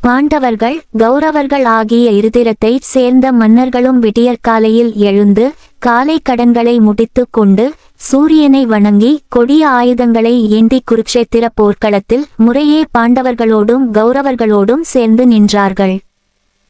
பாண்டவர்கள் கௌரவர்கள் ஆகிய இருதிரத்தை சேர்ந்த மன்னர்களும் விடியற்காலையில் எழுந்து காலை கடன்களை முடித்து கொண்டு சூரியனை வணங்கி கொடிய ஆயுதங்களை ஏந்தி குருக்ஷேத்திர போர்க்களத்தில் முறையே பாண்டவர்களோடும் கௌரவர்களோடும் சேர்ந்து நின்றார்கள்.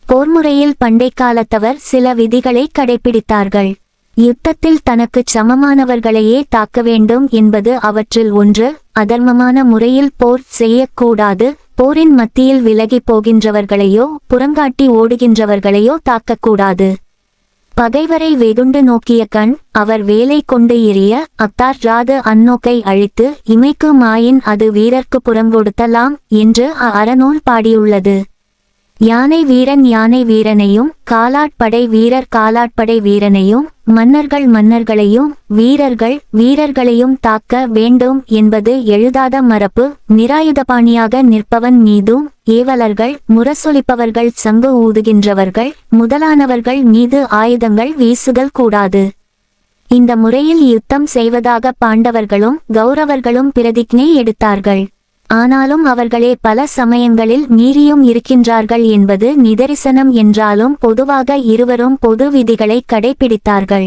போர்முறையில் பண்டை காலத்தவர் சில விதிகளை கடைபிடித்தார்கள். யுத்தத்தில் தனக்கு சமமானவர்களையே தாக்க வேண்டும் என்பது அவற்றில் ஒன்று. அதர்மமான முறையில் போர் செய்யக்கூடாது. போரின் மத்தியில் விலகி போகின்றவர்களையோ புறங்காட்டி ஓடுகின்றவர்களையோ தாக்கக்கூடாது. பகைவரை வெகுண்டு நோக்கிய கண் அவர் வேலை கொண்டு எறிய அத்தார் ராது அந்நோக்கை அழித்து இமைக்கு மாயின் அது வீரர்க்கு புறங்கொடுத்தலாம் என்று அறநூல் பாடியுள்ளது. யானை வீரன் யானை வீரனையும் காலாட்படை வீரர் காலாட்படை வீரனையும் மன்னர்கள் மன்னர்களையும் வீரர்கள் வீரர்களையும் தாக்க வேண்டும் என்பது எழுதாத மரபு. நிராயுதபாணியாக நிற்பவன் மீதும் ஏவலர்கள் முரசொலிப்பவர்கள் சங்கு ஊதுகின்றவர்கள் முதலானவர்கள் மீது ஆயுதங்கள் வீசுதல் கூடாது. இந்த முறையில் யுத்தம் செய்வதாக பாண்டவர்களும் கௌரவர்களும் பிரதிஜ்ஞை எடுத்தார்கள். ஆனாலும் அவர்களே பல சமயங்களில் மீறியும் இருக்கின்றார்கள் என்பது நிதரிசனம் என்றாலும் பொதுவாக இருவரும் பொது விதிகளை கடைபிடித்தார்கள்.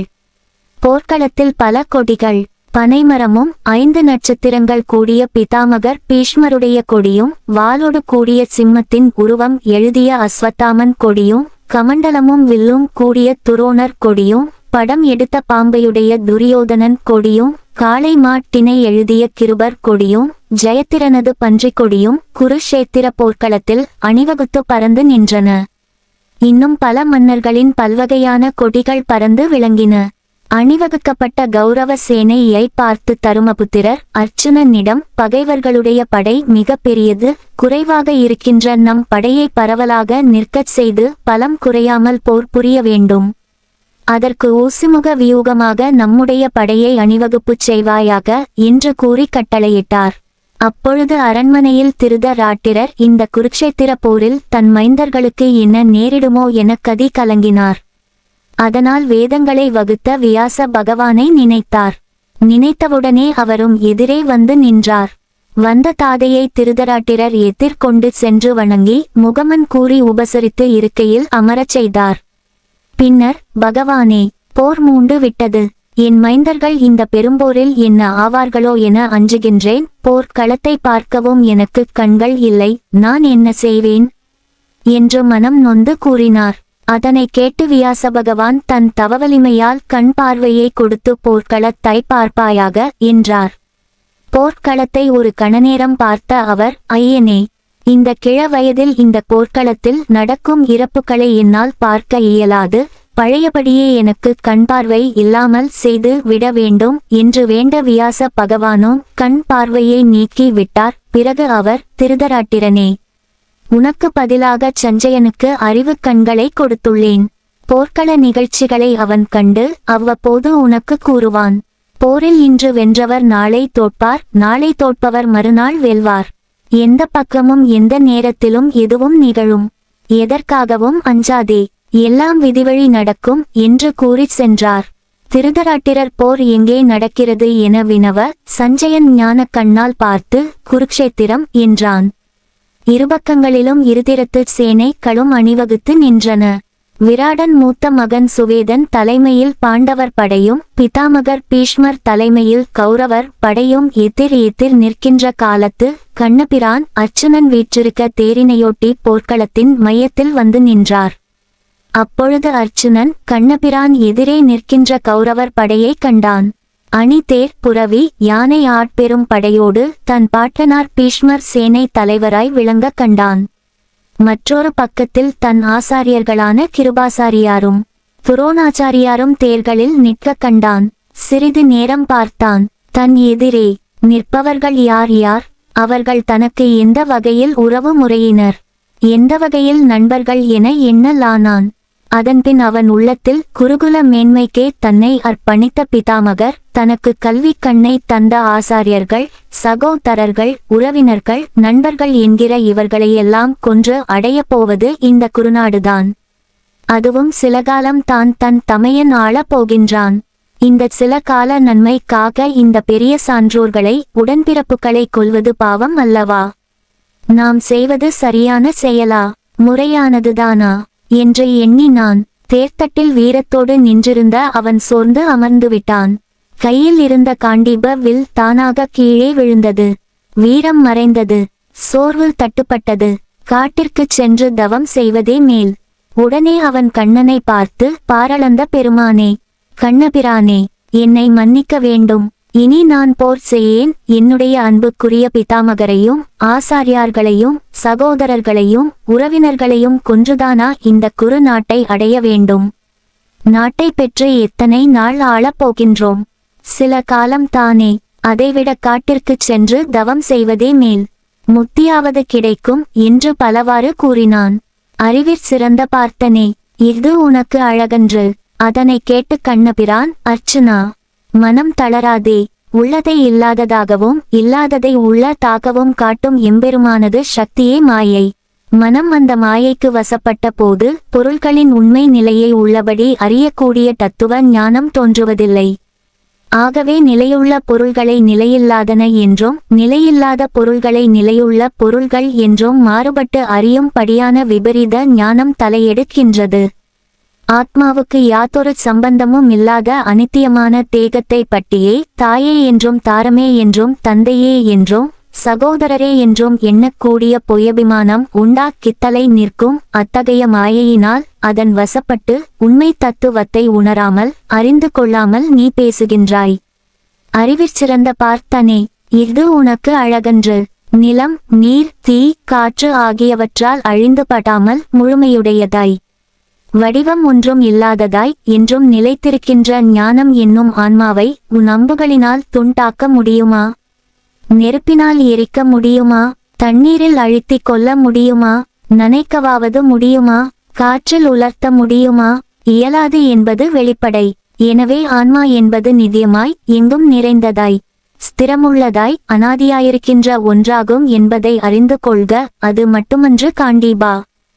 போர்க்களத்தில் பல கொடிகள் பனைமரமும் 5 நட்சத்திரங்கள் கூடிய பிதாமகர் பீஷ்மருடைய கொடியும் வாளோடு கூடிய சிம்மத்தின் உருவம் எழுதிய அஸ்வத்தாமன் கொடியும் கமண்டலமும் வில்லும் கூடிய துரோணர் கொடியும் படம் எடுத்த பாம்பையுடைய துரியோதனன் கொடியும் காளை மாட்டினை எழுதிய கிருபர் கொடியும் ஜெயத்திரனது பன்றிக் கொடியும் குருஷேத்திர போர்க்களத்தில் அணிவகுத்து பறந்து நின்றன. இன்னும் பல மன்னர்களின் பல்வகையான கொடிகள் பறந்து விளங்கின. அணிவகுக்கப்பட்ட கௌரவ சேனையை பார்த்து தருமபுத்திரர் அர்ச்சுனனிடம் பகைவர்களுடைய படை மிக பெரியது. குறைவாக இருக்கின்ற நம் படையை பரவலாக நிற்கச் செய்து பலம் குறையாமல் போர் புரிய வேண்டும். அதற்கு ஊசிமுக வியூகமாக நம்முடைய படையை அணிவகுப்புச் செய்வாயாக என்று கூறி கட்டளையிட்டார். அப்பொழுது அரண்மனையில் திருதராட்டிரர் இந்த குருக்ஷேத்திர போரில் தன் மைந்தர்களுக்கு என்ன நேரிடுமோ என கதி கலங்கினார். அதனால் வேதங்களை வகுத்த வியாச பகவானை நினைத்தார். நினைத்தவுடனே அவரும் எதிரே வந்து நின்றார். வந்த தாதையை திருதராட்டிரர் எதிர்கொண்டு சென்று வணங்கி முகமன் கூறி உபசரித்து இருக்கையில் அமரச் செய்தார். பின்னர், பகவானே, போர் மூண்டு விட்டது. என் மைந்தர்கள் இந்த பெரும்போரில் என்ன ஆவார்களோ என அஞ்சுகின்றேன். போர்க்களத்தை பார்க்கவும் எனக்கு கண்கள் இல்லை. நான் என்ன செய்வேன் என்று மனம் நொந்து கூறினார். அதனை கேட்டு வியாச பகவான் தன் தவவலிமையால் கண் பார்வையை கொடுத்து போர்க்களத்தை பார்ப்பாயாக என்றார். போர்க்களத்தை ஒரு கணநேரம் பார்த்த அவர், ஐயனே, இந்த கிழ வயதில் இந்த போர்க்களத்தில் நடக்கும் இறப்புகளை என்னால் பார்க்க இயலாது. பழையபடியே எனக்கு கண் பார்வை இல்லாமல் செய்து விட வேண்டும் என்று வேண்ட வியாச பகவானும் கண் பார்வையை நீக்கி விட்டார். பிறகு அவர், திருதராட்டிரனே, உனக்கு பதிலாக சஞ்சயனுக்கு அறிவு கண்களை கொடுத்துள்ளேன். போர்க்கள நிகழ்ச்சிகளை அவன் கண்டு அவ்வப்போது உனக்கு கூறுவான். போரில் இன்று வென்றவர் நாளை தோற்பார், நாளை தோற்பவர் மறுநாள் வெல்வார். எந்த பக்கமும் எந்த நேரத்திலும் எதுவும் நிகழும். எதற்காகவும் அஞ்சாதே, எல்லாம் விதிவழி நடக்கும் என்று கூறிச் சென்றார். திருதராட்டிரர் போர் எங்கே நடக்கிறது என வினவ சஞ்சயன் ஞான கண்ணால் பார்த்து குருக்ஷேத்திரம் என்றான். இருபக்கங்களிலும் இருதிரத்து சேனைகளும் அணிவகுத்து நின்றன. விராடன் மூத்த மகன் சுவேதன் தலைமையில் பாண்டவர் படையும் பிதாமகர் பீஷ்மர் தலைமையில் கௌரவர் படையும் எதிர் எதிர் நிற்கின்ற காலத்து கண்ணபிரான் அர்ச்சுனன் வீற்றிருக்க தேரினையொட்டி போர்க்களத்தின் மையத்தில் வந்து நின்றார். அப்பொழுது அர்ச்சுனன் கண்ணபிரான் எதிரே நிற்கின்ற கௌரவர் படையை கண்டான். அணி தேர் புரவி யானை ஆட்பெரும் படையோடு தன் பாட்டனார் பீஷ்மர் சேனை தலைவராய் விளங்க கண்டான். மற்றொரு பக்கத்தில் தன் ஆசாரியர்களான கிருபாசாரியாரும் துரோணாச்சாரியாரும் தேர்களில் நிற்க கண்டான். சிறிது நேரம் பார்த்தான். தன் எதிரே நிற்பவர்கள் யார் யார்? அவர்கள் தனக்கு எந்த வகையில் உறவு முறையினர், எந்த வகையில் நண்பர்கள் என எண்ணலானான். அதன்பின் அவன் உள்ளத்தில் குருகுல மேன்மைக்கே தன்னை அர்ப்பணித்த பிதாமகர், தனக்கு கல்வி கண்ணை தந்த ஆசாரியர்கள், சகோதரர்கள், உறவினர்கள், நண்பர்கள் என்கிற இவர்களையெல்லாம் கொன்று அடையப் போவது இந்த குருநாடுதான். அதுவும் சில காலம் தான் தன் தமையன் ஆளப் போகின்றான். இந்த சில கால நன்மைக்காக இந்த பெரிய சான்றோர்களை உடன்பிறப்புகளை கொல்வது பாவம் அல்லவா? நாம் செய்வது சரியான செயலா, முறையானதுதானா என்று எண்ணினான். தேர்தட்டில் வீரத்தோடு நின்றிருந்த அவன் சோர்ந்து அமர்ந்து விட்டான். கையில் இருந்த காண்டீப வில் தானாக கீழே விழுந்தது. வீரம் மறைந்தது. சோர்வு தட்டுப்பட்டது. காட்டிற்குச் சென்று தவம் செய்வதே மேல். உடனே அவன் கண்ணனை பார்த்து, பாரளந்த பெருமானே, கண்ணபிரானே, என்னை மன்னிக்க வேண்டும். இனி நான் போர் செய்யேன். என்னுடைய அன்புக்குரிய பிதாமகரையும் ஆசாரியார்களையும் சகோதரர்களையும் உறவினர்களையும் கொன்றுதானா இந்த குறு நாட்டை அடைய வேண்டும்? நாட்டை பெற்று எத்தனை நாள் ஆளப் போகின்றோம்? சில காலம் தானே. அதைவிட காட்டிற்குச் சென்று தவம் செய்வதே மேல். முத்தியாவது கிடைக்கும் என்று பலவாறு கூறினான். அறிவிற் சிறந்த பார்த்தனே, இது உனக்கு அழகன்று. அதனை கேட்டு கண்ணபிரான், அர்ச்சுனா, மனம் தளராதே. உள்ளதை இல்லாததாகவும் இல்லாததை உள்ளதாகவும் காட்டும் எம்பெருமானது சக்தியே மாயை. மனம் அந்த மாயைக்கு வசப்பட்ட போது பொருள்களின் உண்மை நிலையை உள்ளபடி அறியக்கூடிய தத்துவ ஞானம் தோன்றுவதில்லை. ஆகவே நிலையுள்ள பொருள்களை நிலையில்லாதன என்றும் நிலையில்லாத பொருள்களை நிலையுள்ள பொருள்கள் என்றும் மாறுபட்டு அறியும் படியான விபரீத ஞானம் தலையெடுக்கின்றது. ஆத்மாவுக்கு யாதொரு சம்பந்தமும் இல்லாத அனித்தியமான தேகத்தை பட்டியே தாயே என்றும் தாரமே என்றும் தந்தையே என்றும் சகோதரரே என்றும் எண்ணக்கூடிய பொய்யபிமானம் உண்டாக்கித்தலை நிற்கும் அத்தகைய மாயையினால் அதன் வசப்பட்டு உண்மை தத்துவத்தை உணராமல் அறிந்து கொள்ளாமல் நீ பேசுகின்றாய். அறிவிற்சிறந்த பார்த்தனே, இது உனக்கு அழகன்று. நிலம், நீர், தீ, காற்று ஆகியவற்றால் அழிந்து படாமல் முழுமையுடையதாய், வடிவம் ஒன்றும் இல்லாததாய் என்றும் நிலைத்திருக்கின்ற ஞானம் என்னும் ஆன்மாவை உன் அம்புகளினால் துண்டாக்க முடியுமா? நெருப்பினால் எரிக்க முடியுமா? தண்ணீரில் அழுத்திக் கொள்ள முடியுமா? நனைக்கவாவது முடியுமா? காற்றில் உலர்த்த முடியுமா? இயலாது என்பது வெளிப்படை. எனவே ஆன்மா என்பது நித்தியமாய் எங்கும் நிறைந்ததாய் ஸ்திரமுள்ளதாய் அனாதியாயிருக்கின்ற ஒன்றாகும் என்பதை அறிந்து கொள்க. அது மட்டுமன்று காண்டீபா.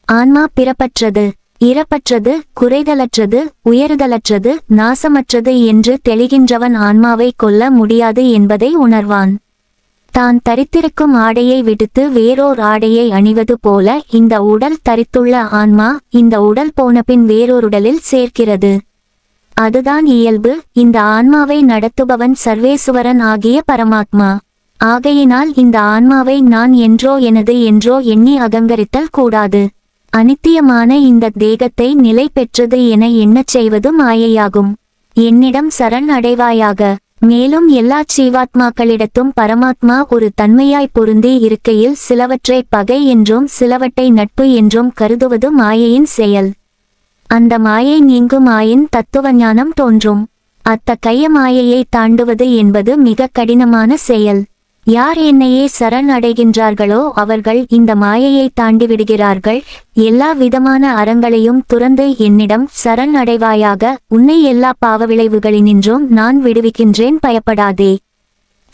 ஆன்மா பிறப்பற்றது, இறப்பற்றது, குறைதலற்றது, உயர்தலற்றது, நாசமற்றது என்று தெளிகின்றவன் ஆன்மாவை கொல்ல முடியாது என்பதை உணர்வான். தான் தரித்திருக்கும் ஆடையை விடுத்து வேறோர் ஆடையை அணிவது போல இந்த உடல் தரித்துள்ள ஆன்மா இந்த உடல் போனபின் வேறொருடலில் சேர்க்கிறது. அதுதான் இயல்பு. இந்த ஆன்மாவை நடத்துபவன் சர்வேசுவரன் ஆகிய பரமாத்மா. ஆகையினால் இந்த ஆன்மாவை நான் என்றோ எனது என்றோ எண்ணி அகங்கரித்தல் கூடாது. அனித்தியமான இந்த தேகத்தை நிலை பெற்றது என எண்ணச் செய்வது மாயையாகும். என்னிடம் சரண் அடைவாயாக. மேலும் எல்லா ஜீவாத்மாக்களிடத்தும் பரமாத்மா ஒரு தன்மையாய் பொருந்தி இருக்கையில் சிலவற்றை பகை என்றும் சிலவற்றை நட்பு என்றும் கருதுவது மாயையின் செயல். அந்த மாயை நீங்குமாயின் தத்துவ ஞானம் தோன்றும். அத்தகைய மாயையை தாண்டுவது என்பது மிக கடினமான செயல். யார் என்னையே சரண் அடைகின்றார்களோ அவர்கள் இந்த மாயையை தாண்டிவிடுகிறார்கள். எல்லா விதமான அறங்களையும் துறந்து என்னிடம் சரண் அடைவாயாக. உன்னை எல்லா பாவவிளைவுகளினின்றும் நான் விடுவிக்கின்றேன், பயப்படாதே.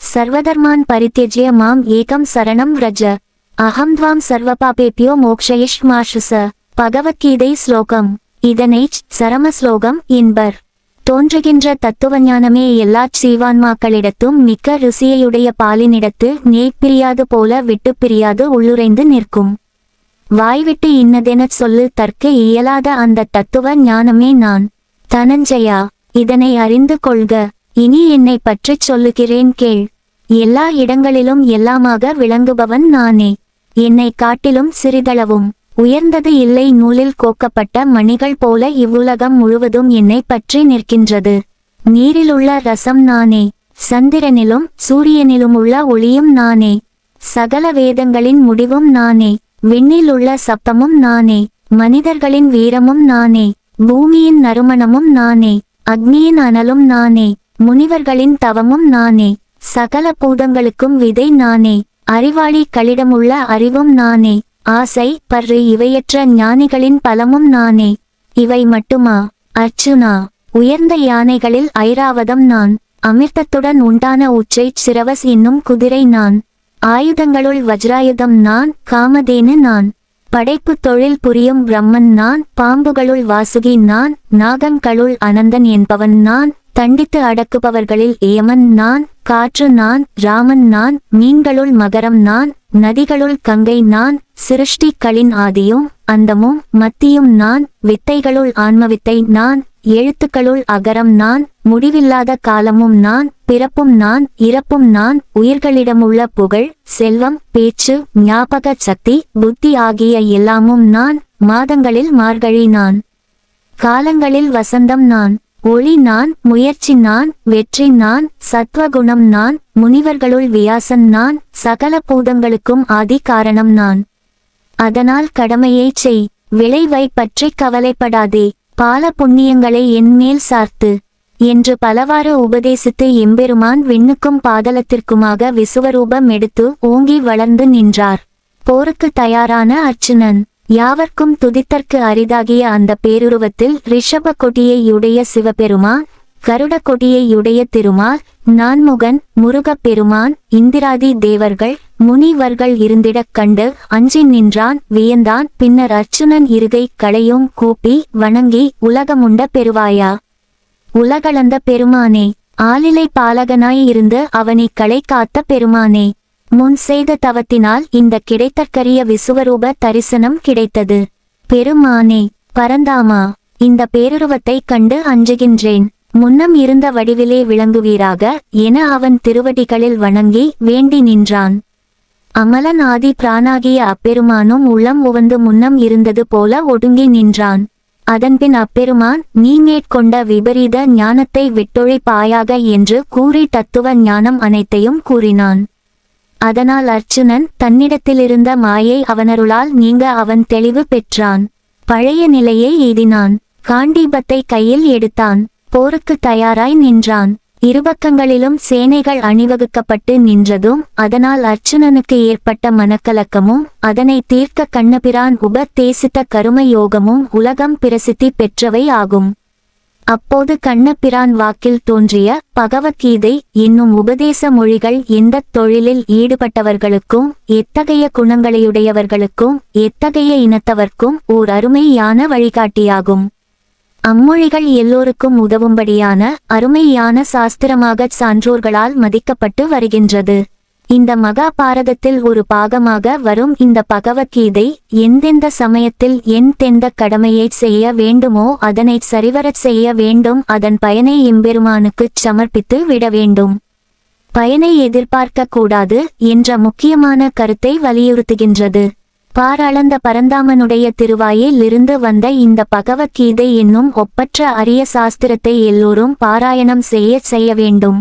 சர்வதர்மான் பரித்யஜ்ய மாம் ஏகம் சரணம் ரஜ அகம் த்வாம் சர்வபாபேப்யோ மோக்ஷயிஷ்மாஷுச. பகவத்கீதை ஸ்லோகம். இதனை சரம ஸ்லோகம் என்பர். தோன்றுகின்ற தத்துவஞானமே எல்லா ஜீவான்மாக்களிடத்தும் மிக்க ருசியையுடைய பாலினிடத்து நெய்ப்பிரியாது போல விட்டு பிரியாது உள்ளுரைந்து நிற்கும். வாய்விட்டு இன்னதெனச் சொல்லு தற்க இயலாத அந்த தத்துவ ஞானமே நான். தனஞ்சயா, இதனை அறிந்து கொள்க. இனி என்னை பற்றிச் சொல்லுகிறேன் கேள். எல்லா இடங்களிலும் எல்லாமாக விளங்குபவன் நானே. என்னை காட்டிலும் சிறிதளவும் உயர்ந்தது இல்லை. நூலில் கோக்கப்பட்ட மணிகள் போல இவ்வுலகம் முழுவதும் என்னை பற்றி நிற்கின்றது. நீரிலுள்ள ரசம் நானே. சந்திரனிலும் சூரியனிலும் உள்ள ஒளியும் நானே. சகல வேதங்களின் முடிவும் நானே. விண்ணில் உள்ள சப்தமும் நானே. மனிதர்களின் வீரமும் நானே. பூமியின் நறுமணமும் நானே. அக்னியின் அனலும் நானே. முனிவர்களின் தவமும் நானே. சகல பூதங்களுக்கும் விதை நானே. அறிவாளி களிடமுள்ள அறிவும் நானே. ஆசை, பற்று இவையற்ற ஞானிகளின் பலமும் நானே. இவை மட்டுமா? அர்ச்சுனா, உயர்ந்த யானைகளில் ஐராவதம் நான். அமிர்தத்துடன் உண்டான உச்சை சிரவஸ் என்னும் குதிரை நான். ஆயுதங்களுள் வஜ்ராயுதம் நான். காமதேனு நான். படைப்பு தொழில் புரியும் பிரம்மன் நான். பாம்புகளுள் வாசுகி நான். நாகங்களுள் அனந்தன் என்பவன் நான். தண்டித்து அடக்குபவர்களில் ஏமன் நான், காற்று நான், ராமன் நான், மீன்களுள் மகரம் நான், நதிகளுள் கங்கை நான், சிருஷ்டிகளின் ஆதியும் அந்தமும் மத்தியும் நான், வித்தைகளுள் ஆன்மவித்தை நான், எழுத்துக்களுள் அகரம் நான், முடிவில்லாத காலமும் நான், பிறப்பும் நான், இறப்பும் நான், உயிர்களிடமுள்ள புகழ், செல்வம், பேச்சு, ஞாபக சக்தி, புத்தி ஆகிய எல்லாமும் நான், மாதங்களில் மார்கழி நான், காலங்களில் வசந்தம் நான், ஒளி நான், முயற்சி நான், வெற்றி நான், சத்வகுணம் நான், முனிவர்களுள் வியாசன் நான், சகல பூதங்களுக்கும் ஆதி காரணம் நான். அதனால் கடமையைச் செய், விளைவை பற்றி கவலைப்படாதே, பால புண்ணியங்களை என்மேல் சார்த்து என்று பலவாறு உபதேசித்து எம்பெருமான் விண்ணுக்கும் பாதலத்திற்குமாக விசுவரூபம் எடுத்து ஓங்கி வளர்ந்து நின்றார். போருக்கு தயாரான அர்ச்சுனன் யாவர்க்கும் துதித்தற்கு அரிதாகிய அந்த பேருருவத்தில் ரிஷப கொடியையுடைய சிவபெருமான், கருட கொடியையுடைய திருமால், நான்முகன், முருகப் பெருமான், இந்திராதி தேவர்கள், முனிவர்கள் இருந்திடக் கண்டு அஞ்சி நின்றான், வியந்தான். பின்னர் அர்ச்சுனன் இருகை களையும் கூப்பி வணங்கி, உலகமுண்ட பெருவாயா, உலகளந்த பெருமானே, ஆலிலை பாலகனாய் இருந்து அவனை களை காத்த பெருமானே, முன் செய்த தவத்தினால் இந்த கிடைத்தற்கரிய விசுவரூப தரிசனம் கிடைத்தது. பெருமானே, பரந்தாமா, இந்த பேருருவத்தை கண்டு அஞ்சுகின்றேன், முன்னம் இருந்த வடிவிலே விளங்குவீராக என அவன் திருவடிகளில் வணங்கி வேண்டி நின்றான். அமலன் ஆதி பிரானாகிய அப்பெருமானும் உள்ளம் உவந்து முன்னம் இருந்தது போல ஒடுங்கி நின்றான். அதன்பின் அப்பெருமான், நீ மேற்கொண்ட விபரீத ஞானத்தை விட்டொழிப்பாயாக என்று கூறி தத்துவ ஞானம் அனைத்தையும் கூறினான். அதனால் அர்ச்சுனன் தன்னிடத்திலிருந்த மாயை அவனருளால் நீங்க அவன் தெளிவு பெற்றான். பழைய நிலையை எய்தினான். காண்டீபத்தை கையில் எடுத்தான். போருக்கு தயாராய் நின்றான். இருபக்கங்களிலும் சேனைகள் அணிவகுக்கப்பட்டு நின்றதும் அதனால் அர்ச்சுனனுக்கு ஏற்பட்ட மனக்கலக்கமும் அதனை தீர்க்க கண்ணபிரான் உபதேசித்த கரும யோகமும் உலகம் பிரசித்தி பெற்றவை ஆகும். அப்போது கண்ணபிரான் வாக்கில் தோன்றிய பகவத்கீதை என்னும் உபதேச மொழிகள் எந்த தொழிலில் ஈடுபட்டவர்களுக்கும் எத்தகைய குணங்களையுடையவர்களுக்கும் எத்தகைய இனத்தவர்க்கும் ஓர் அருமையான வழிகாட்டியாகும். அம்மொழிகள் எல்லோருக்கும் உதவும்படியான அருமையான சாஸ்திரமாகச் சான்றோர்களால் மதிக்கப்பட்டு வருகின்றது. இந்த மகாபாரதத்தில் ஒரு பாகமாக வரும் இந்த பகவத்கீதை எந்தெந்த சமயத்தில் எந்தெந்த கடமையை செய்ய வேண்டுமோ அதனை சரிவரச் செய்ய வேண்டும், அதன் பயனை எம்பெருமானுக்குச் சமர்ப்பித்து விட வேண்டும், பயனை எதிர்பார்க்க கூடாது என்ற முக்கியமான கருத்தை வலியுறுத்துகின்றது. பாராளந்த பரந்தாமனுடைய திருவாயில் இருந்து வந்த இந்த பகவத்கீதை என்னும் ஒப்பற்ற அரிய சாஸ்திரத்தை எல்லோரும் பாராயணம் செய்ய வேண்டும்.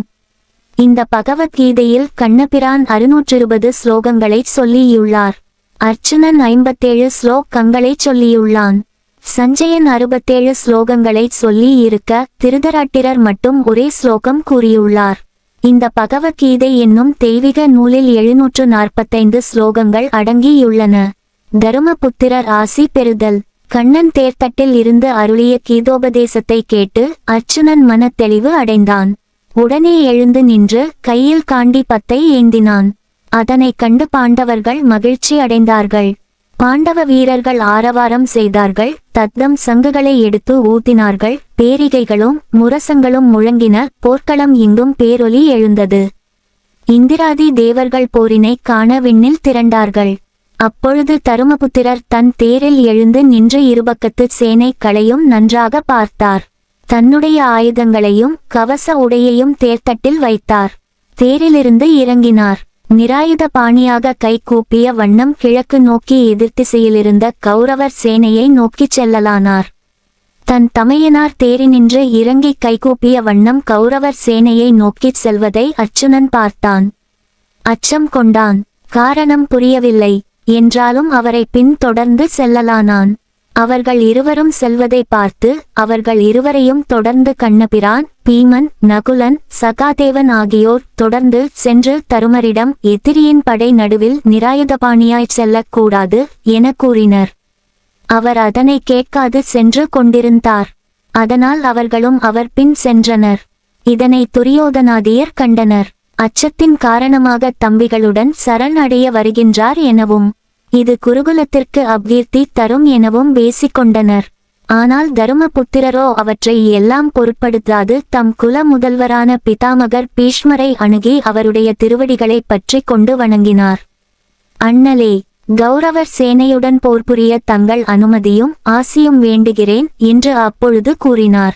இந்த பகவத்கீதையில் கண்ணபிரான் 620 ஸ்லோகங்களைச் சொல்லியுள்ளார். அர்ச்சுனன் 57 ஸ்லோகங்களைச் சொல்லியுள்ளான். சஞ்சயன் 67 ஸ்லோகங்களைச் சொல்லி இருக்க திருதராட்டிரர் மட்டும் ஒரே ஸ்லோகம் கூறியுள்ளார். இந்த பகவத்கீதை என்னும் தெய்வீக நூலில் 745 ஸ்லோகங்கள் அடங்கியுள்ளன. தருமபுத்திரர் ஆசி பெறுதல். கண்ணன் தேர்தட்டில் இருந்து அருளிய கீதோபதேசத்தை கேட்டு அர்ச்சுனன் மன தெளிவு அடைந்தான். உடனே எழுந்து நின்று கையில் காண்டி பத்தை ஏந்தினான். அதனை கண்டு பாண்டவர்கள் மகிழ்ச்சி அடைந்தார்கள். பாண்டவ வீரர்கள் ஆரவாரம் செய்தார்கள். தத்தம் சங்குகளை எடுத்து ஊத்தினார்கள். பேரிகைகளும் முரசங்களும் முழங்கின. போர்க்களம் எங்கும் பேரொலி எழுந்தது. இந்திராதி தேவர்கள் போரினை காண விண்ணில் திரண்டார்கள். அப்பொழுது தருமபுத்திரர் தன் தேரில் எழுந்து நின்று இருபக்கத்து சேனை களையும் நன்றாக பார்த்தார். தன்னுடைய ஆயுதங்களையும் கவச உடையையும் தேர்தட்டில் வைத்தார். தேரிலிருந்து இறங்கினார். நிராயுத பாணியாக கை கூப்பிய வண்ணம் கிழக்கு நோக்கி எதிர்த்திசையிலிருந்த கௌரவர் சேனையை நோக்கிச் செல்லலானார். தன் தமையனார் தேரினின்று இறங்கி கைகூப்பிய வண்ணம் கௌரவர் சேனையை நோக்கிச் செல்வதை அர்ச்சுனன் பார்த்தான். அச்சம் கொண்டான். காரணம் புரியவில்லை. என்றாலும் அவரை பின் தொடர்ந்து செல்லலானான். அவர்கள் இருவரும் செல்வதை பார்த்து அவர்கள் இருவரையும் தொடர்ந்து கண்ணபிரான், பீமன், நகுலன், சகாதேவன் ஆகியோர் தொடர்ந்து சென்று தருமரிடம் எதிரியின் படை நடுவில் நிராயுதபாணியாய்ச் செல்லக்கூடாது என கூறினர். அவர் அதனை கேட்காது சென்று கொண்டிருந்தார். அதனால் அவர்களும் அவர் பின் சென்றனர். இதனை துரியோதனாதியர் கண்டனர். அச்சத்தின் காரணமாக தம்பிகளுடன் சரண் அடைய வருகின்றார் எனவும் இது குருகுலத்திற்கு அபகீர்த்தி தரும் எனவும் பேசிக்கொண்டனர். ஆனால் தருமபுத்திரரோ அவற்றை எல்லாம் பொருட்படுத்தாது தம் குல முதல்வரான பிதாமகர் பீஷ்மரை அணுகி அவருடைய திருவடிகளை பற்றி கொண்டு வணங்கினார். அண்ணலே, கௌரவர் சேனையுடன் போர் புரிய தங்கள் அனுமதியும் ஆசியும் வேண்டுகிறேன் என்று அப்பொழுது கூறினார்.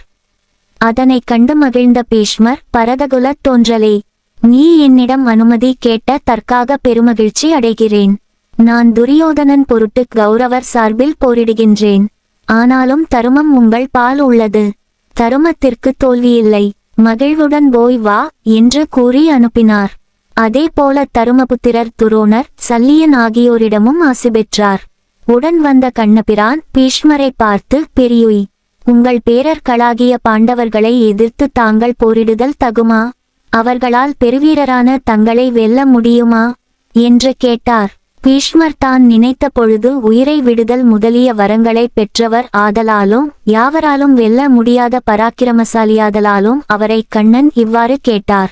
அதனைக் கண்டு மகிழ்ந்த பீஷ்மர், பரதகுலத் தோன்றலே, நீ என்னிடம் அனுமதி கேட்ட தற்காக பெருமகிழ்ச்சி அடைகிறேன். நான் துரியோதனன் பொருட்டு கௌரவர் சார்பில் போரிடுகின்றேன். ஆனாலும் தருமம் உங்கள் பால் உள்ளது. தருமத்திற்கு தோல்வியில்லை. மகிழ்வுடன் போய் வா என்று கூறி அனுப்பினார். அதே போல தருமபுத்திரர் துரோணர், சல்லியன் ஆகியோரிடமும் ஆசி பெற்றார். உடன் வந்த கண்ணபிரான் பீஷ்மரை பார்த்து, பெரியுய், உங்கள் பேரர்களாகிய பாண்டவர்களை எதிர்த்து தாங்கள் போரிடுதல் தகுமா? அவர்களால் பெருவீரரான தங்களை வெல்ல முடியுமா என்று கேட்டார். பீஷ்மர் தான் நினைத்த பொழுது உயிரை விடுதல் முதலிய வரங்களை பெற்றவர் ஆதலாலும் யாவராலும் வெல்ல முடியாத பராக்கிரமசாலியாதலாலும் அவரை கண்ணன் இவ்வாறு கேட்டார்.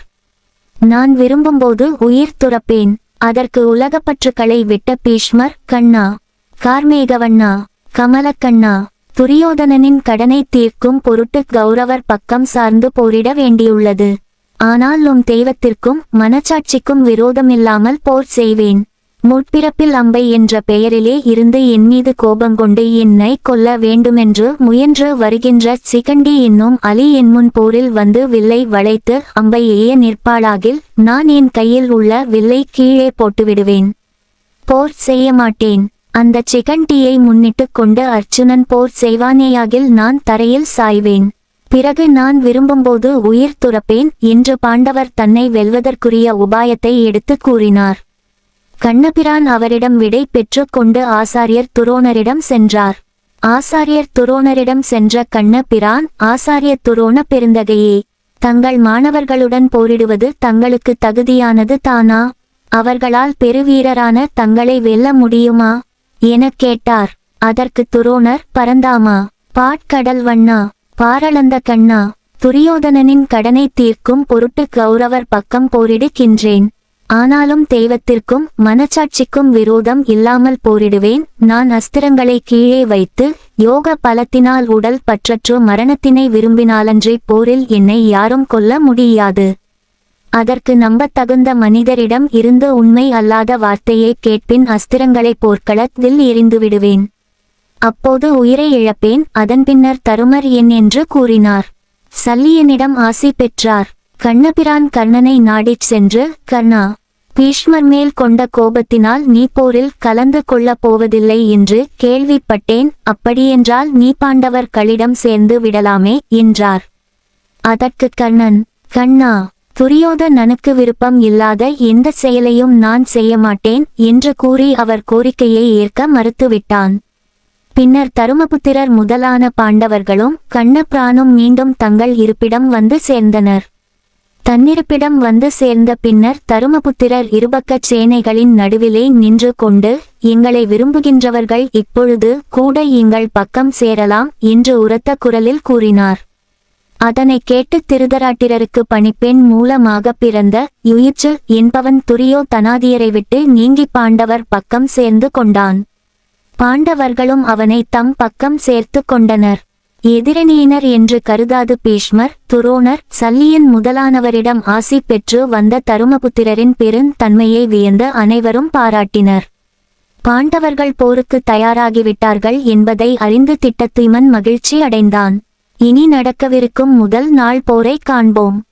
நான் விரும்பும்போது உயிர் துறப்பேன். அதற்கு உலகப்பற்றுக்களை விட்ட பீஷ்மர், கண்ணா, கார்மேகவண்ணா, கமலக்கண்ணா, துரியோதனனின் கடனை தீர்க்கும் பொருட்டு கௌரவர் பக்கம் சார்ந்து போரிட வேண்டியுள்ளது. ஆனால் உம் தெய்வத்திற்கும் மனச்சாட்சிக்கும் விரோதமில்லாமல் போர் செய்வேன். முற்பிறப்பில் அம்பை என்ற பெயரிலே இருந்து என்மீது கோபங்கொண்டு என்னை கொல்ல வேண்டுமென்று முயன்று வருகின்ற சிகண்டி என்னும் அலி என் முன் போரில் வந்து வில்லை வளைத்து அம்பை எய்ய நிற்பாளாகில் நான் என் கையில் உள்ள வில்லை கீழே போட்டுவிடுவேன். போர் செய்ய மாட்டேன். அந்த சிகண்டியை முன்னிட்டு கொண்டு அர்ச்சுனன் போர் செய்வானேயாகில் நான் தரையில் சாய்வேன். பிறகு நான் விரும்பும்போது உயிர் துறப்பேன் என்று பாண்டவர் தன்னை வெல்வதற்குரிய உபாயத்தை எடுத்து கூறினார். கண்ணபிரான் அவரிடம் விடை பெற்று கொண்டு ஆசாரியர் துரோணரிடம் சென்றார். ஆசாரியர் துரோணரிடம் சென்ற கண்ணபிரான், ஆசாரிய துரோண பெருந்தகையே, தங்கள் மாணவர்களுடன் போரிடுவது தங்களுக்கு தகுதியானது தானா? அவர்களால் பெருவீரரான தங்களை வெல்ல முடியுமா எனக் கேட்டார். அதற்கு துரோணர், பரந்தாமா, பாட்கடல் வண்ணா, பாரளந்த கண்ணா, துரியோதனனின் கடனை தீர்க்கும் பொருட்டு கௌரவர் பக்கம் போரிடுகின்றேன். ஆனாலும் தெய்வத்திற்கும் மனச்சாட்சிக்கும் விரோதம் இல்லாமல் போரிடுவேன். நான் அஸ்திரங்களை கீழே வைத்து யோக பலத்தினால் உடல் பற்றற்று மரணத்தினை விரும்பினாலன்றி போரில் என்னை யாரும் கொல்ல முடியாது. அதற்கு நம்பத்தகுந்த மனிதரிடம் இருந்து உண்மை அல்லாத வார்த்தையை கேட்பின் அஸ்திரங்களை போர்க்களத்தில் எறிந்து விடுவேன். அப்போது உயிரை இழப்பேன். அதன் பின்னர் தருமர் என் என்று கூறினார். சல்லியனிடம் ஆசி பெற்றார். கண்ணபிரான் கர்ணனை நாடிச் சென்று, கர்ணா, பீஷ்மர் மேல் கொண்ட கோபத்தினால் நீ போரில் கலந்து கொள்ளப் போவதில்லை என்று கேள்விப்பட்டேன். அப்படியென்றால் நீ பாண்டவர்களிடம் சேர்ந்து விடலாமே என்றார். அதற்கு கர்ணன், கண்ணா, துரியோதனனுக்கு விருப்பம் இல்லாத எந்த செயலையும் நான் செய்ய மாட்டேன் என்று கூறி அவர் கோரிக்கையை ஏற்க மறுத்துவிட்டான். பின்னர் தருமபுத்திரர் முதலான பாண்டவர்களும் கண்ணபிரானும் மீண்டும் தங்கள் இருப்பிடம் வந்து சேர்ந்தனர். தன்னிருப்பிடம் வந்து சேர்ந்த பின்னர் தருமபுத்திரர் இருபக்கச் சேனைகளின் நடுவிலே நின்று கொண்டு, எங்களை விரும்புகின்றவர்கள் இப்பொழுது கூட எங்கள் பக்கம் சேரலாம் என்று உரத்த குரலில் கூறினார். அதனை கேட்டு திருதராட்டிரருக்கு பணிப்பெண் மூலமாக பிறந்த யுயிற்று என்பவன் துரியோ தனாதியரை விட்டு நீங்கி பாண்டவர் பக்கம் சேர்ந்து கொண்டான். பாண்டவர்களும் அவனை தம் பக்கம் சேர்த்து கொண்டனர். எதிரணியினர் என்று கருதாது பீஷ்மர், துரோணர், சல்லியன் முதலானவரிடம் ஆசி பெற்று வந்த தருமபுத்திரரின் பெருந்தன்மையை வியந்து அனைவரும் பாராட்டினர். பாண்டவர்கள் போருக்கு தயாராகிவிட்டார்கள் என்பதை அறிந்து திட்டத்துய்மன் மகிழ்ச்சி அடைந்தான். இனி நடக்கவிருக்கும் முதல் நாள் போரை காண்போம்.